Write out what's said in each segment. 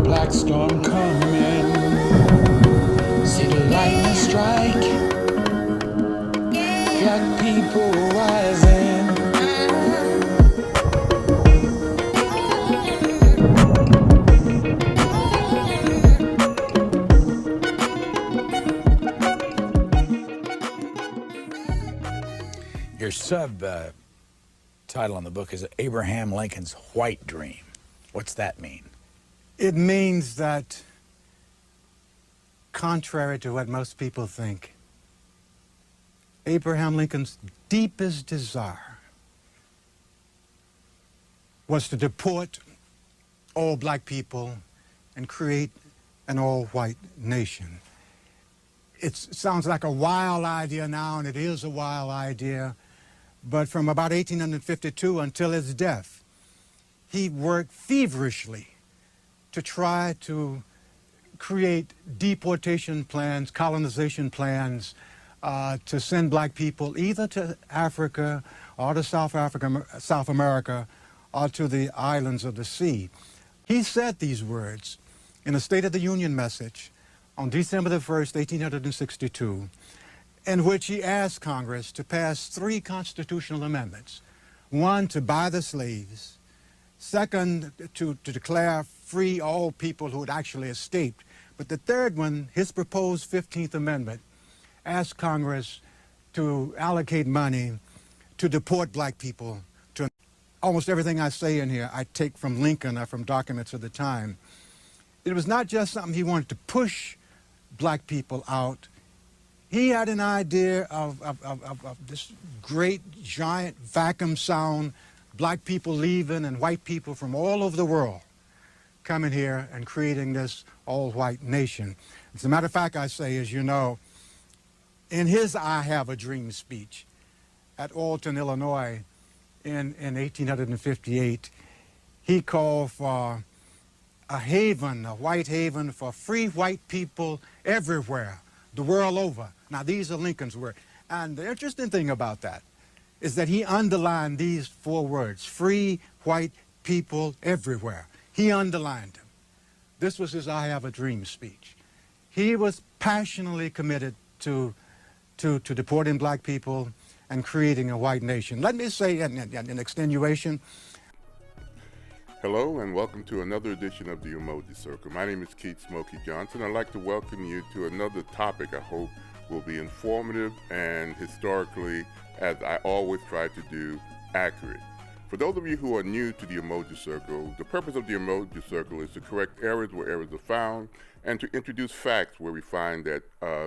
black storm coming. See the lightning strike. Black people rising. Your title on the book is Abraham Lincoln's White Dream. What's that mean? It means that, contrary to what most people think, Abraham Lincoln's deepest desire was to deport all black people and create an all-white nation. It sounds like a wild idea now, and it is a wild idea, but from about 1852 until his death, he worked feverishly to try to create deportation plans, colonization plans, to send black people either to Africa or to South America, or to the islands of the sea. He said these words in a State of the Union message on December the 1st, 1862, in which he asked Congress to pass 3 constitutional amendments. 1, to buy the slaves. 2nd, to declare free all people who had actually escaped. But the 3rd one, his proposed 15th Amendment, asked Congress to allocate money to deport black people. Almost everything I say in here I take from Lincoln or from documents of the time. It was not just something he wanted to push black people out. He had an idea of this great, giant vacuum sound, black people leaving and white people from all over the world coming here and creating this all-white nation. As a matter of fact, I say, as you know, in his I Have a Dream speech at Alton, Illinois, in 1858, he called for a haven, a white haven for free white people everywhere, the world over. Now, these are Lincoln's words. And the interesting thing about that is that he underlined these 4 words, free white people everywhere. He underlined them. This was his I Have a Dream speech. He was passionately committed to deporting black people and creating a white nation. Let me say in extenuation. Hello and welcome to another edition of the Umoja Circle. My name is Keith Smokey Johnson. I'd like to welcome you to another topic I hope will be informative and historically, as I always try to do, accurate. For those of you who are new to the Umoja Circle, the purpose of the Umoja Circle is to correct errors where errors are found and to introduce facts where we find that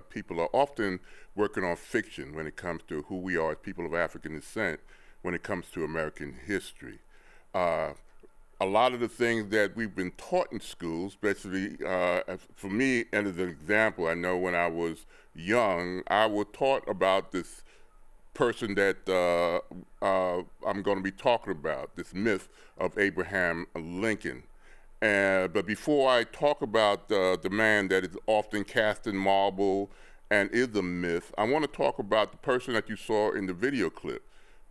people are often working on fiction when it comes to who we are as people of African descent when it comes to American history. A lot of the things that we've been taught in school, especially for me, and as an example, I know when I was young, I was taught about this person that I'm going to be talking about, this myth of Abraham Lincoln. But before I talk about the man that is often cast in marble and is a myth, I want to talk about the person that you saw in the video clip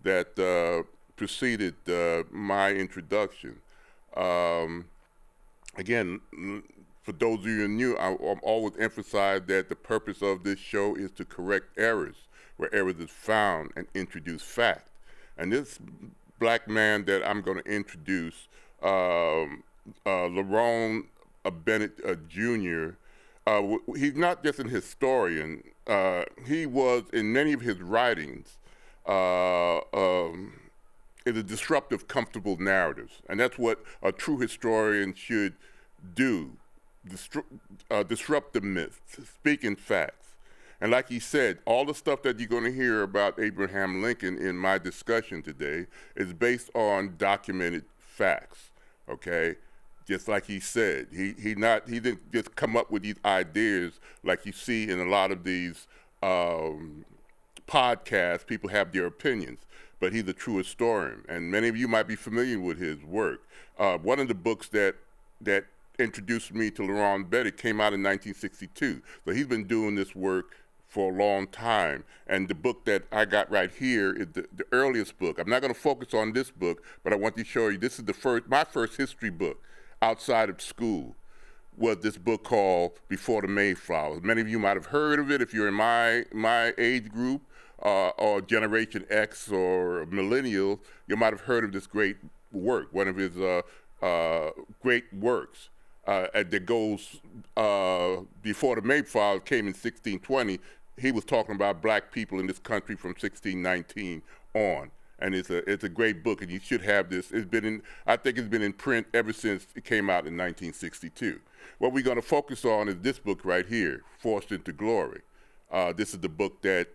that preceded my introduction. Again, for those of you who are new, I'm always emphasize that the purpose of this show is to correct errors where errors is found and introduce fact. And this black man that I'm going to introduce, Lerone Bennett Jr., he's not just an historian. He was, in many of his writings, is a disruptive, comfortable narratives. And that's what a true historian should do, disrupt the myths, speak in facts. And like he said, all the stuff that you're going to hear about Abraham Lincoln in my discussion today is based on documented facts, okay? Just like he said, he didn't just come up with these ideas like you see in a lot of these podcasts. People have their opinions, but he's a true historian, and many of you might be familiar with his work. One of the books that introduced me to Lerone Bennett came out in 1962, so he's been doing this work for a long time. And the book that I got right here is the earliest book. I'm not going to focus on this book, but I want to show you this is my first history book outside of school. was this book called Before the Mayflower. Many of you might have heard of it if you're in my age group, or Generation X or millennials. You might have heard of this great work, one of his great works that goes before the Mayflower came in 1620. He was talking about black people in this country from 1619 on. And it's a great book, and you should have this. I think it's been in print ever since it came out in 1962. What we're going to focus on is this book right here, Forced into Glory. This is the book that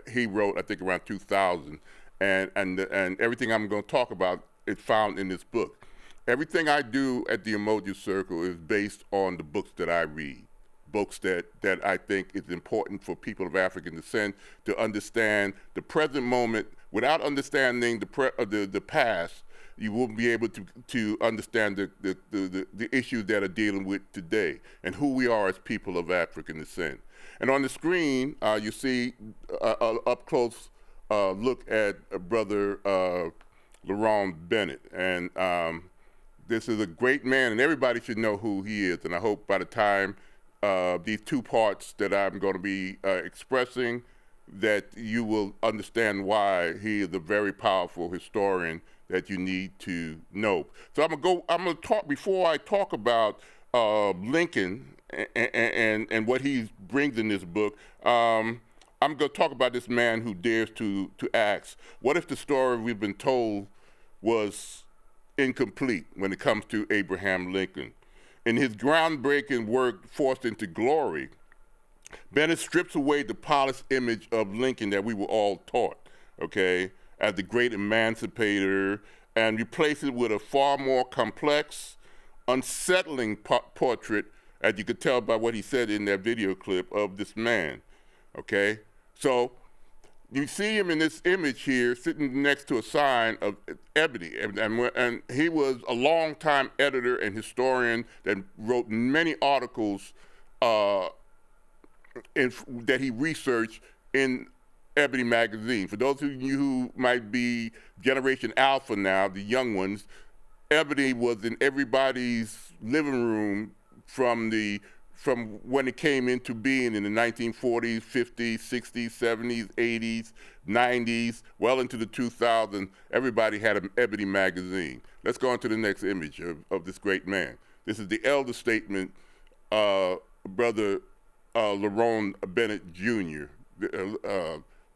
he wrote, I think, around 2000, and everything I'm going to talk about is found in this book. Everything I do at the Umoja Circle is based on the books that I read, books that I think is important for people of African descent to understand the present moment. Without understanding the past, you won't be able to understand the issues that are dealing with today and who we are as people of African descent. And on the screen, you see a up-close look at Brother Bennett. And this is a great man, and everybody should know who he is. And I hope by the time these two parts that I'm going to be expressing, that you will understand why he is a very powerful historian that you need to know. So I'm gonna talk, before I talk about Lincoln and what he brings in this book, I'm gonna talk about this man who dares to ask, what if the story we've been told was incomplete when it comes to Abraham Lincoln? In his groundbreaking work, Forced into Glory, Bennett strips away the polished image of Lincoln that we were all taught, okay, as the great emancipator, and replaces it with a far more complex, unsettling portrait, as you could tell by what he said in that video clip, of this man, okay? So you see him in this image here sitting next to a sign of Ebony, and he was a longtime editor and historian that wrote many articles that he researched in Ebony magazine. For those of you who might be Generation Alpha now, the young ones, Ebony was in everybody's living room from when it came into being in the 1940s, 50s, 60s, 70s, 80s, 90s, well into the 2000s. Everybody had an Ebony magazine. Let's go on to the next image of this great man. This is the elder statement, Brother Bennett Jr.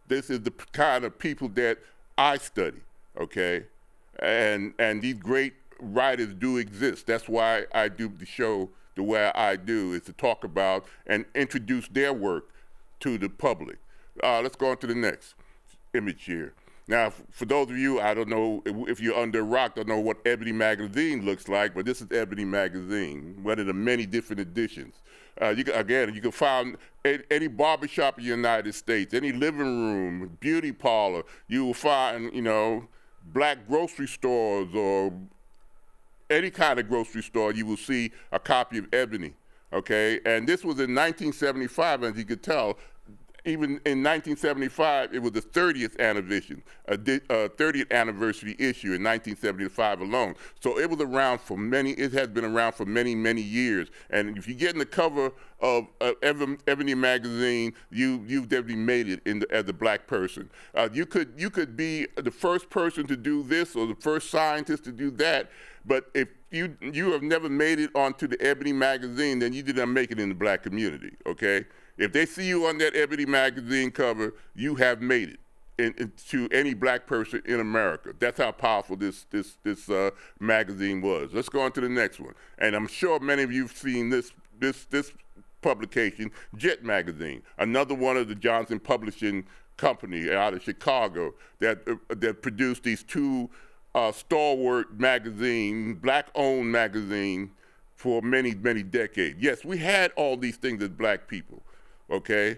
This is the kind of people that I study, okay? And these great writers do exist. That's why I do the show the way I do, is to talk about and introduce their work to the public. Let's go on to the next image here. Now, for those of you, I don't know if you're under a rock, don't know what Ebony magazine looks like, but this is Ebony magazine, one of the many different editions. You can find any barbershop in the United States, any living room, beauty parlor. You will find, black grocery stores or any kind of grocery store, you will see a copy of Ebony, okay? And this was in 1975, as you could tell. Even in 1975, it was the 30th anniversary, 30th anniversary issue in 1975 alone. So it was around for it has been around for many, many years. And if you get in the cover of Ebony magazine, you've definitely made it as a black person. You could be the first person to do this or the first scientist to do that, but if you have never made it onto the Ebony magazine, then you did not make it in the black community, okay? If they see you on that Ebony magazine cover, you have made it to any black person in America. That's how powerful this magazine was. Let's go on to the next one. And I'm sure many of you have seen this publication, Jet Magazine, another one of the Johnson Publishing Company out of Chicago that produced these two stalwart magazine, black-owned magazine for many, many decades. Yes, we had all these things as black people, okay?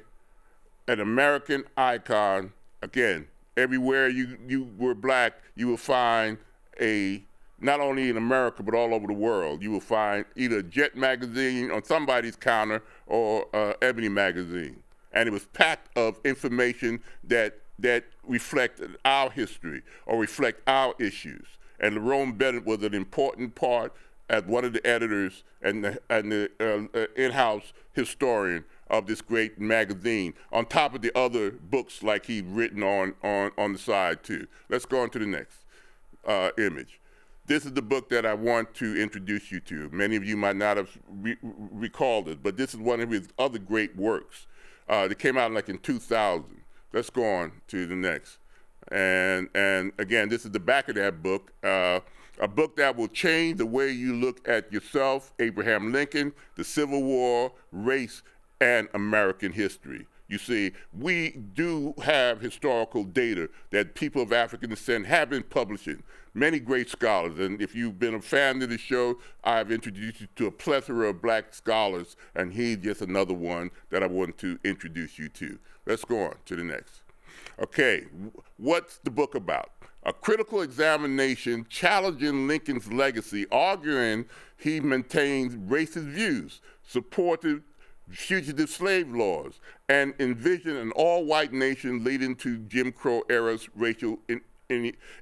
An American icon, again, everywhere you were black, you will find not only in America, but all over the world, you will find either Jet Magazine on somebody's counter or Ebony Magazine. And it was packed of information that reflect our history or reflect our issues. And Lerone Bennett was an important part as one of the editors and the in-house historian of this great magazine, on top of the other books like he'd written on the side too. Let's go on to the next image. This is the book that I want to introduce you to. Many of you might not have recalled it, but this is one of his other great works. That came out like in 2000. Let's go on to the next. And again, this is the back of that book. A book that will change the way you look at yourself, Abraham Lincoln, the Civil War, race, and American history. You see, we do have historical data that people of African descent have been publishing, many great scholars. And if you've been a fan of the show, I've introduced you to a plethora of black scholars, and he's just another one that I want to introduce you to. Let's go on to the next. Okay, what's the book about? A critical examination challenging Lincoln's legacy, arguing he maintains racist views, supported fugitive slave laws, and envisioned an all-white nation leading to Jim Crow era's racial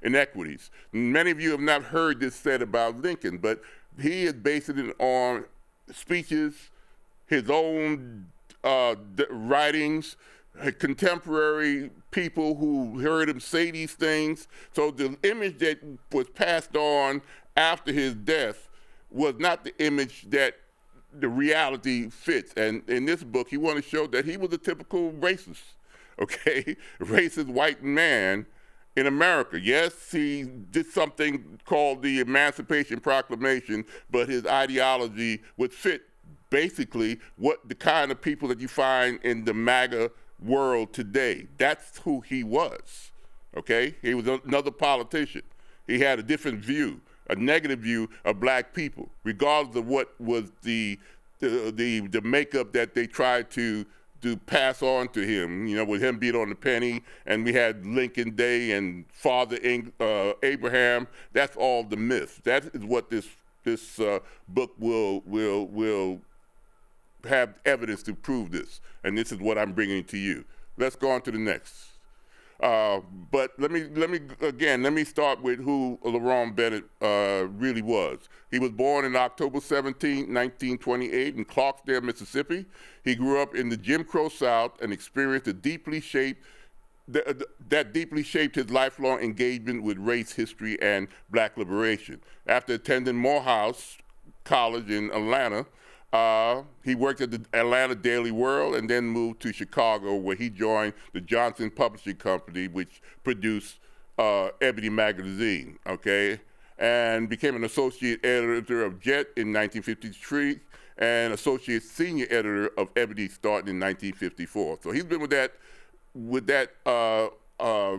inequities. Many of you have not heard this said about Lincoln, but he is basing it on speeches, his own writings, contemporary people who heard him say these things. So the image that was passed on after his death was not the image that the reality fits. And in this book, he wanted to show that he was a typical racist, okay? Racist white man in America. Yes, he did something called the Emancipation Proclamation, but his ideology would fit basically what the kind of people that you find in the MAGA world today. That's who he was, okay? He was another politician. He had a different view, a negative view of black people, regardless of what was the makeup that they tried to pass on to him, you know, with him being on the penny, and we had Lincoln Day and Father Abraham. That's all the myth. That is what this book will have evidence to prove this, and this is what I'm bringing to you. Let's go on to the next. But let me start with who LaRon Bennett really was. He was born on October 17, 1928 in Clarksdale, Mississippi. He grew up in the Jim Crow South and experienced that deeply shaped his lifelong engagement with race, history, and black liberation. After attending Morehouse College in Atlanta, he worked at the Atlanta Daily World and then moved to Chicago, where he joined the Johnson Publishing Company, which produced Ebony magazine, okay? And became an associate editor of Jet in 1953 and associate senior editor of Ebony starting in 1954. So he's been with that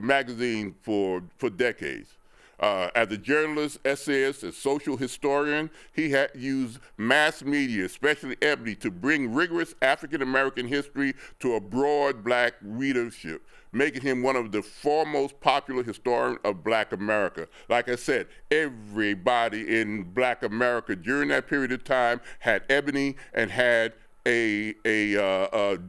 magazine for decades. As a journalist, essayist, and social historian, he had used mass media, especially Ebony, to bring rigorous African-American history to a broad black readership, making him one of the foremost popular historians of black America. Like I said, everybody in black America during that period of time had Ebony and had a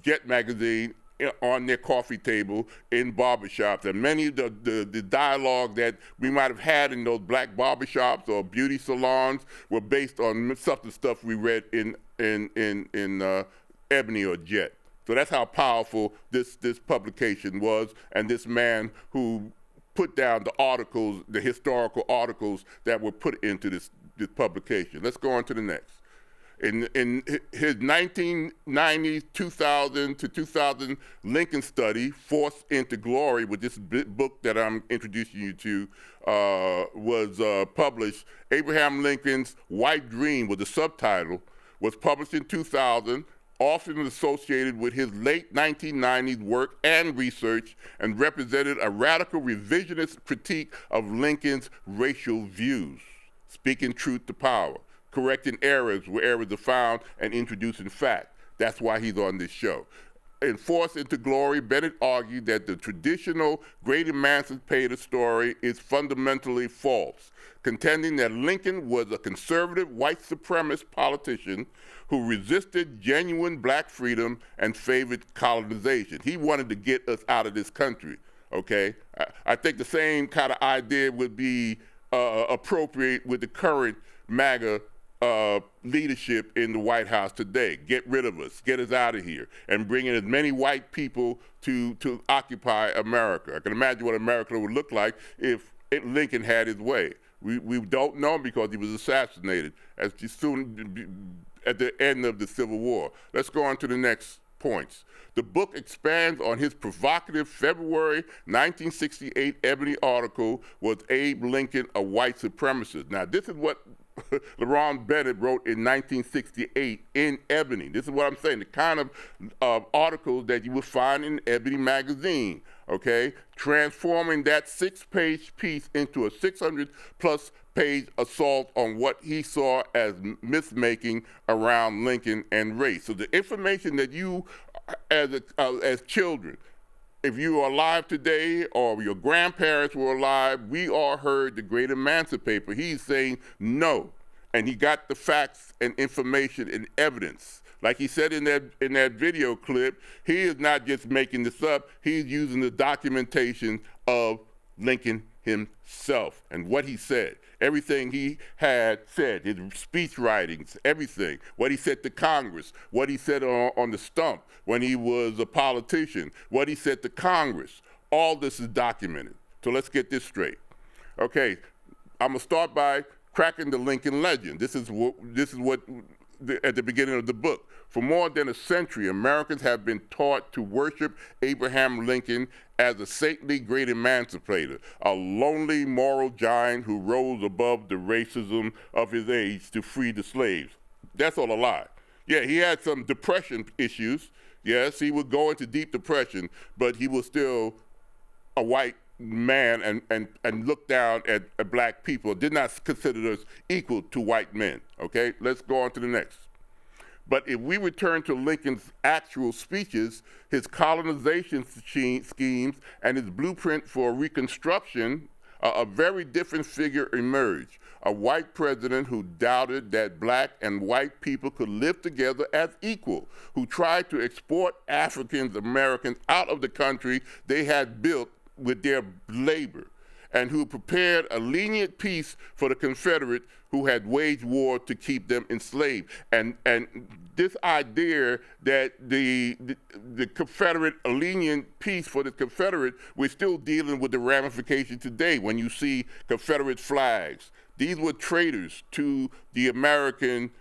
Jet magazine on their coffee table in barbershops, and many of the dialogue that we might have had in those black barbershops or beauty salons were based on some of the stuff we read in Ebony or Jet. So that's how powerful this publication was, and this man who put down the articles, the historical articles that were put into this publication. Let's go on to the next. In his 1990s, 2000 to 2000 Lincoln study, Forced into Glory, with this book that I'm introducing you to, was published. Abraham Lincoln's White Dream, with the subtitle, was published in 2000, often associated with his late 1990s work and research, and represented a radical revisionist critique of Lincoln's racial views, speaking truth to power, correcting errors where errors are found, and introducing fact. That's why he's on this show. In Forced into Glory, Bennett argued that the traditional great emancipator story is fundamentally false, contending that Lincoln was a conservative white supremacist politician who resisted genuine black freedom and favored colonization. He wanted to get us out of this country, okay? I think the same kind of idea would be appropriate with the current MAGA leadership in the White House today. Get rid of us, get us out of here, and bring in as many white people to occupy America. I can imagine what America would look like if Lincoln had his way. We don't know him because he was assassinated soon at the end of the Civil War. Let's go on to the next points. The book expands on his provocative February 1968 Ebony article, Was Abe Lincoln a White Supremacist? Now, this is what Bennett wrote in 1968 in Ebony. This is what I'm saying, the kind of articles that you would find in Ebony magazine, okay? Transforming that 6-page piece into a 600-plus page assault on what he saw as myth-making around Lincoln and race. So the information that you, as children, if you are alive today or your grandparents were alive, we all heard the great emancipator. He's saying no, and he got the facts and information and evidence. Like he said in that video clip, he is not just making this up, he's using the documentation of Lincoln himself and what he said. Everything he had said, his speech writings, everything, what he said to Congress, what he said on the stump when he was a politician, what he said to Congress, all this is documented. So let's get this straight. Okay, I'm gonna start by cracking the Lincoln legend. This is what at the beginning of the book. For more than a century, Americans have been taught to worship Abraham Lincoln as a saintly great emancipator, a lonely moral giant who rose above the racism of his age to free the slaves. That's all a lie. Yeah, he had some depression issues. Yes, he would go into deep depression, but he was still a white man and looked down at black people, did not consider us equal to white men, okay? Let's go on to the next. But if we return to Lincoln's actual speeches, his colonization schemes, and his blueprint for Reconstruction, a very different figure emerged. A white president who doubted that black and white people could live together as equal, who tried to export African Americans out of the country they had built with their labor, and who prepared a lenient peace for the Confederate who had waged war to keep them enslaved. And this idea that the Confederate, a lenient peace for the Confederate, we're still dealing with the ramification today when you see Confederate flags. These were traitors to the American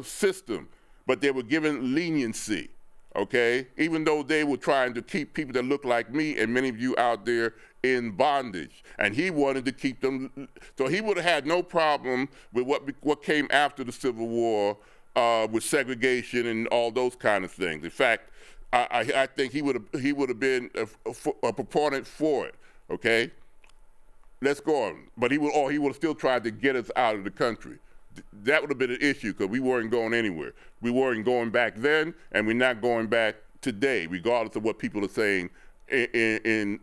system, but they were given leniency. Okay, even though they were trying to keep people that look like me and many of you out there in bondage, and he wanted to keep them. So he would have had no problem with what came after the Civil War, with segregation and all those kind of things. In fact, I think he would have been a proponent for it. Okay, let's go on. But he would have still tried to get us out of the country. That would have been an issue because we weren't going anywhere. We weren't going back then, and we're not going back today, regardless of what people are saying in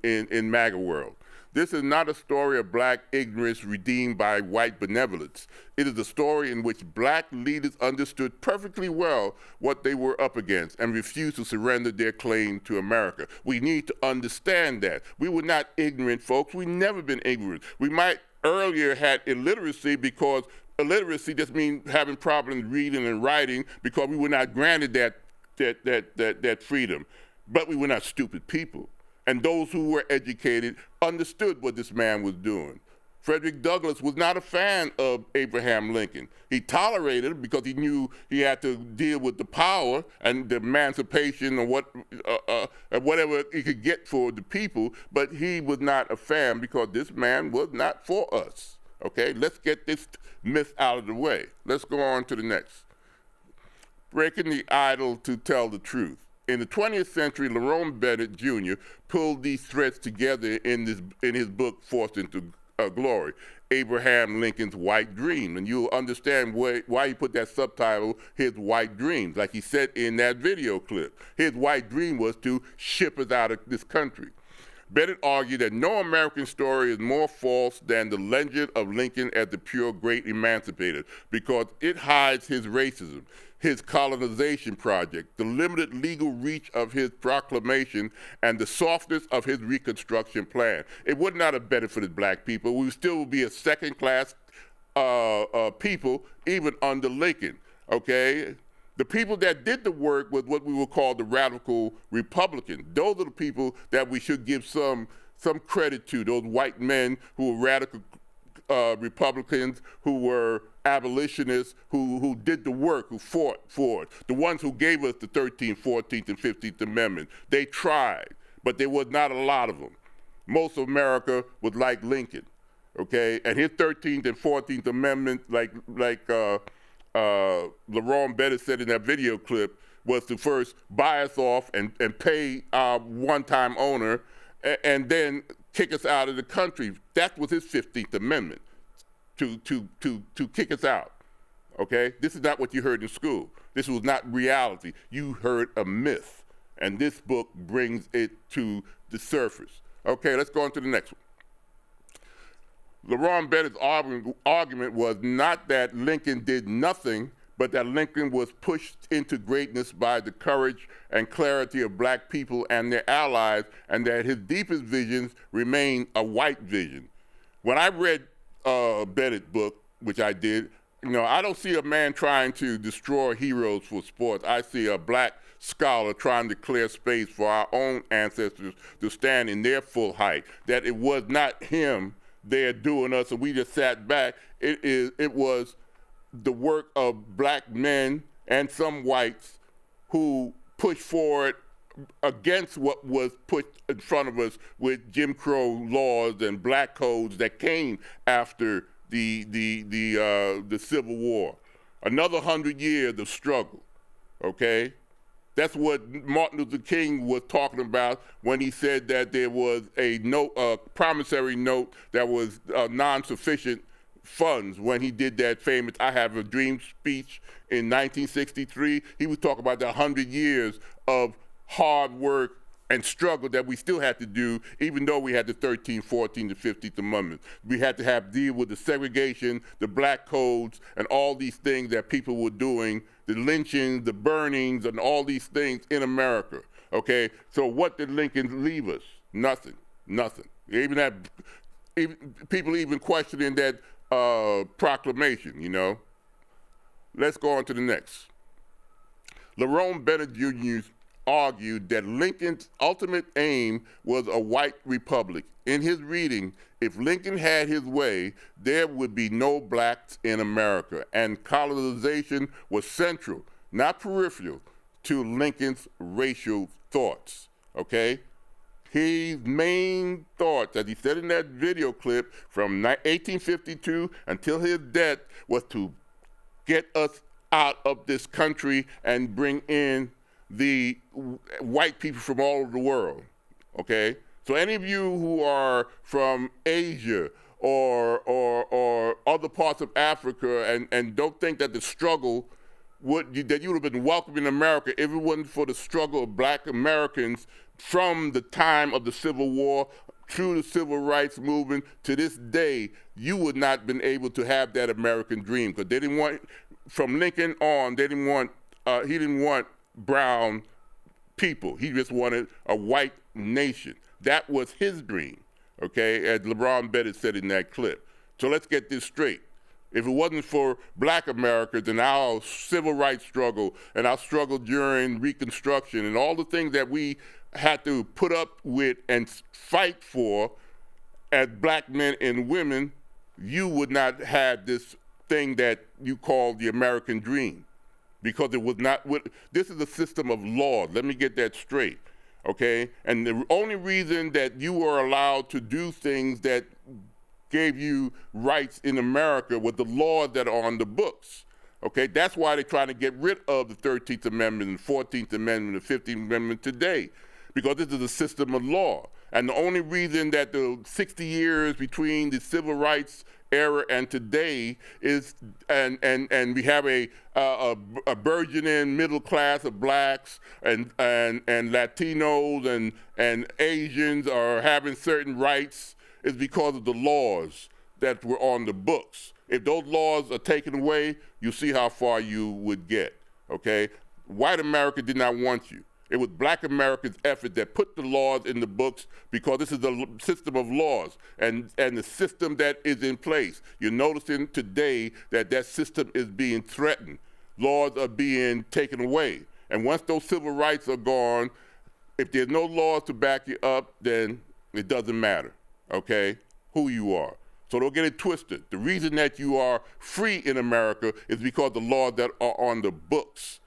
MAGA world. This is not a story of black ignorance redeemed by white benevolence. It is a story in which black leaders understood perfectly well what they were up against and refused to surrender their claim to America. We need to understand that. We were not ignorant folks. We've never been ignorant. We might earlier had illiteracy because illiteracy just means having problems reading and writing because we were not granted that freedom. But we were not stupid people. And those who were educated understood what this man was doing. Frederick Douglass was not a fan of Abraham Lincoln. He tolerated it because he knew he had to deal with the power and the emancipation or whatever he could get for the people, but he was not a fan because this man was not for us. Okay, let's get this myth out of the way. Let's go on to the next. Breaking the idol to tell the truth. In the 20th century, Lerone Bennett Jr. pulled these threads together in his book, Forced into Glory, Abraham Lincoln's White Dream. And you'll understand why he put that subtitle, His White Dreams. Like he said in that video clip, his white dream was to ship us out of this country. Bennett argued that no American story is more false than the legend of Lincoln as the pure great emancipator because it hides his racism, his colonization project, the limited legal reach of his proclamation, and the softness of his Reconstruction plan. It would not have benefited black people. We would still be a second-class people, even under Lincoln, okay? The people that did the work was what we would call the radical Republicans. Those are the people that we should give some credit to, those white men who were radical Republicans, who were abolitionists, who did the work, who fought for it. The ones who gave us the 13th, 14th, and 15th Amendment. They tried, but there was not a lot of them. Most of America was like Lincoln, okay? And his 13th and 14th Amendment, like LaRon Bennett said in that video clip, was to first buy us off and pay our one-time owner and then kick us out of the country. That was his 15th Amendment, to kick us out, okay? This is not what you heard in school. This was not reality. You heard a myth, and this book brings it to the surface. Okay, let's go on to the next one. LaRon Bennett's argument was not that Lincoln did nothing, but that Lincoln was pushed into greatness by the courage and clarity of black people and their allies, and that his deepest visions remain a white vision. When I read Bennett's book, which I did, I don't see a man trying to destroy heroes for sports. I see a black scholar trying to clear space for our own ancestors to stand in their full height, that it was not him there doing us and we just sat back. It was the work of black men and some whites who pushed forward against what was put in front of us with Jim Crow laws and black codes that came after the Civil War. Another 100 years of struggle, okay? That's what Martin Luther King was talking about when he said that there was a promissory note that was non-sufficient funds when he did that famous I Have a Dream speech in 1963. He was talking about the 100 years of hard work and struggle that we still had to do, even though we had the 13th, 14th, and 15th Amendments. We had to deal with the segregation, the black codes, and all these things that people were doing, the lynchings, the burnings, and all these things in America, okay? So what did Lincoln leave us? Nothing. People even questioning that proclamation, Let's go on to the next. LaRon Bennett Jr. argued that Lincoln's ultimate aim was a white republic. In his reading, if Lincoln had his way, there would be no blacks in America, and colonization was central, not peripheral, to Lincoln's racial thoughts, okay? His main thoughts, as he said in that video clip, from 1852 until his death, was to get us out of this country and bring in the white people from all over the world, okay? So any of you who are from Asia or other parts of Africa and don't think that the struggle that you would have been welcome in America if it wasn't for the struggle of black Americans from the time of the Civil War through the Civil Rights Movement to this day, you would not have been able to have that American dream, because they didn't want, from Lincoln on, he didn't want brown people. He just wanted a white nation. That was his dream, okay, as LaRon Bennett said in that clip. So let's get this straight. If it wasn't for black Americans and our civil rights struggle and our struggle during Reconstruction and all the things that we had to put up with and fight for as black men and women, you would not have this thing that you call the American dream, because it was not, this is a system of law. Let me get that straight, okay? And the only reason that you were allowed to do things that gave you rights in America with the laws that are on the books, okay? That's why they're trying to get rid of the 13th Amendment and 14th Amendment and 15th Amendment today, because this is a system of law. And the only reason that the 60 years between the civil rights era and today is, and we have a burgeoning middle class of blacks and Latinos and Asians are having certain rights, is because of the laws that were on the books. If those laws are taken away, you see how far you would get, okay? White America did not want you. It was Black Americans' effort that put the laws in the books, because this is a system of laws and the system that is in place. You're noticing today that that system is being threatened. Laws are being taken away. And once those civil rights are gone, if there's no laws to back you up, then it doesn't matter, okay, who you are. So don't get it twisted. The reason that you are free in America is because the laws that are on the books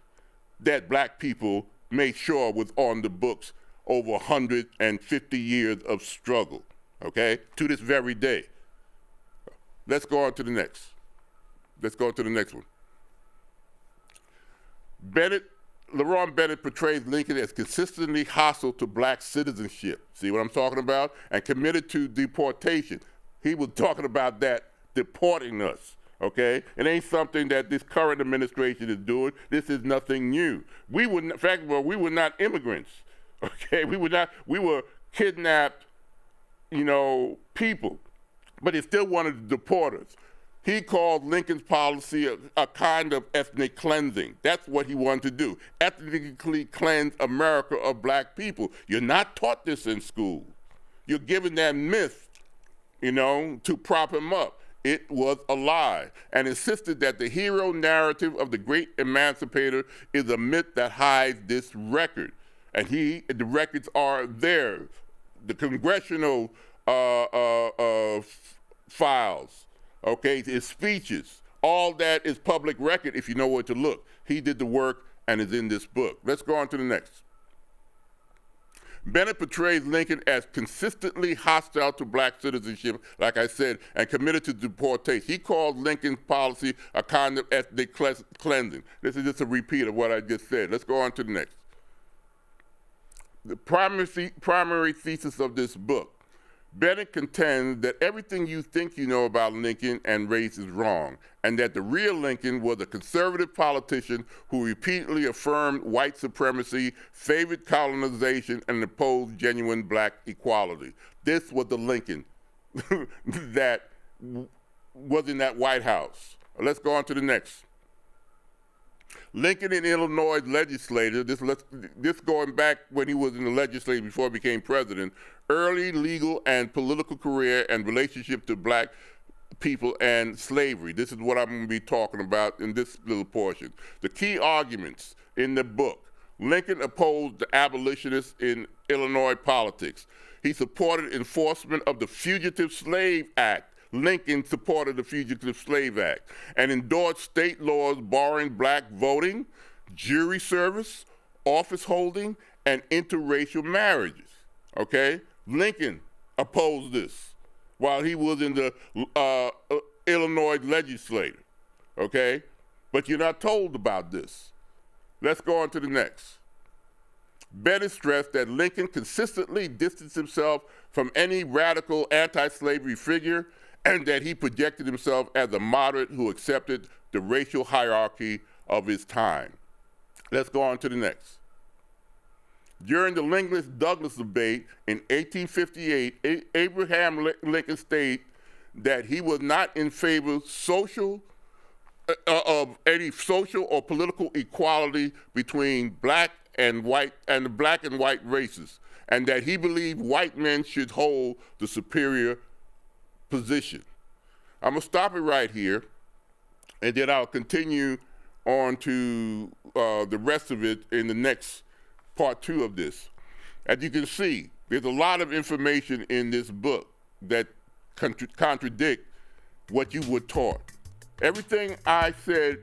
that Black people made sure was on the books over 150 years of struggle, okay, to this very day. Let's go on to the next. Let's go on to the next one. LeRon Bennett portrays Lincoln as consistently hostile to Black citizenship. See what I'm talking about? And committed to deportation. He was talking about that, deporting us, okay? It ain't something that this current administration is doing. This is nothing new. We were not immigrants, okay? We were kidnapped, people, but they still wanted to deport us. He called Lincoln's policy a kind of ethnic cleansing. That's what he wanted to do, ethnically cleanse America of Black people. You're not taught this in school. You're given that myth, to prop him up. It was a lie, and insisted that the hero narrative of the great emancipator is a myth that hides this record. And the records are there. The congressional files, okay, his speeches, all that is public record if you know where to look. He did the work and is in this book. Let's go on to the next. Bennett portrays Lincoln as consistently hostile to Black citizenship, like I said, and committed to deportation. He called Lincoln's policy a kind of ethnic cleansing. This is just a repeat of what I just said. Let's go on to the next. The primary thesis of this book. Bennett contends that everything you think you know about Lincoln and race is wrong, and that the real Lincoln was a conservative politician who repeatedly affirmed white supremacy, favored colonization, and opposed genuine Black equality. This was the Lincoln that was in that White House. Let's go on to the next. Lincoln, an Illinois legislator, this going back when he was in the legislature before he became president, early legal and political career and relationship to Black people and slavery. This is what I'm going to be talking about in this little portion. The key arguments in the book. Lincoln opposed the abolitionists in Illinois politics. He supported enforcement of the Fugitive Slave Act. Lincoln supported the Fugitive Slave Act and endorsed state laws barring Black voting, jury service, office holding, and interracial marriages, okay? Lincoln opposed this while he was in the Illinois legislature, okay? But you're not told about this. Let's go on to the next. Bennett stressed that Lincoln consistently distanced himself from any radical anti-slavery figure and that he projected himself as a moderate who accepted the racial hierarchy of his time. Let's go on to the next. During the Lincoln-Douglas debate in 1858, Abraham Lincoln stated that he was not in favor of any social or political equality between Black and white and the Black and white races, and that he believed white men should hold the superior position. I'm gonna stop it right here, and then I'll continue on to the rest of it in the next part 2 of this. As you can see, there's a lot of information in this book that contradict what you were taught. Everything I said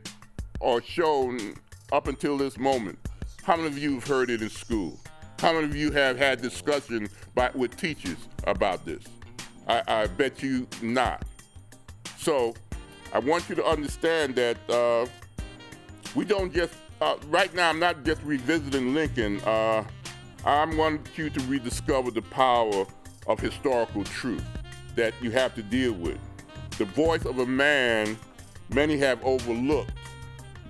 or shown up until this moment, how many of you have heard it in school? How many of you have had discussion with teachers about this? I bet you not. So I want you to understand that we don't just, right now I'm not just revisiting Lincoln, I want you to rediscover the power of historical truth that you have to deal with. The voice of a man many have overlooked,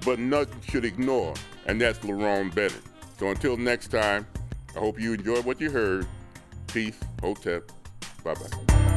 but none should ignore, and that's LeRon Bennett. So until next time, I hope you enjoyed what you heard. Peace, hotep, bye-bye.